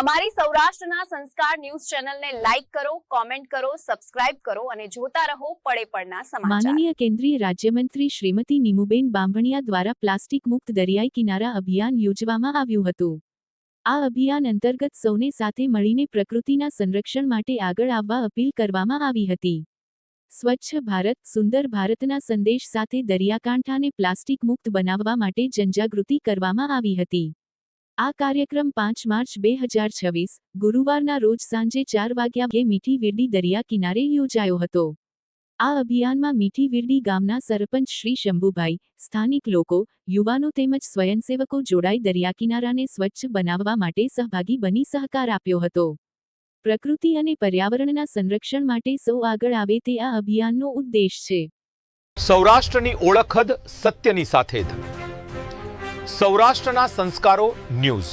અમારી સૌરાષ્ટ્રના સંસ્કાર ન્યૂઝ ચેનલને લાઈક કરો, કોમેન્ટ કરો, સબસ્ક્રાઇબ કરો અને જોતા રહો પળે પળના સમાચાર। માનનીય કેન્દ્રીય રાજ્યમંત્રી શ્રીમતી નીમુબેન બાંભણિયા દ્વારા પ્લાસ્ટિક મુક્ત દરિયાઈ કિનારા અભિયાન યોજવામાં આવ્યું હતું। આ અભિયાન અંતર્ગત સૌને સાથે મળીને પ્રકૃતિના સંરક્ષણ માટે આગળ આવવા અપીલ કરવામાં આવી હતી। સ્વચ્છ ભારત સુંદર ભારતના સંદેશ સાથે દરિયાકાંઠાને પ્લાસ્ટિક મુક્ત બનાવવા માટે જનજાગૃતિ કરવામાં આવી હતી। આ કાર્યક્રમ 5 માર્ચ 2026 ગુરુવારના રોજ સાંજે 4 વાગ્યે મીઠી વિરડી દરિયા કિનારે યોજાયો હતો। આ અભિયાનમાં મીઠી વિરડી ગામના સરપંચ શ્રી શંભુભાઈ, સ્થાનિક લોકો, યુવાનો તેમજ સ્વયંસેવકો જોડાઈ દરિયાકિનારાને સ્વચ્છ બનાવવા માટે સહભાગી બની સહકાર આપ્યો હતો। પ્રકૃતિ અને પર્યાવરણના સંરક્ષણ માટે સૌ આગળ આવે તે આ અભિયાનનો ઉદ્દેશ છે। સૌરાષ્ટ્રની ઓળખ જ સત્યની સાથે જ। સૌરાષ્ટ્રના સંસ્કારો ન્યૂઝ।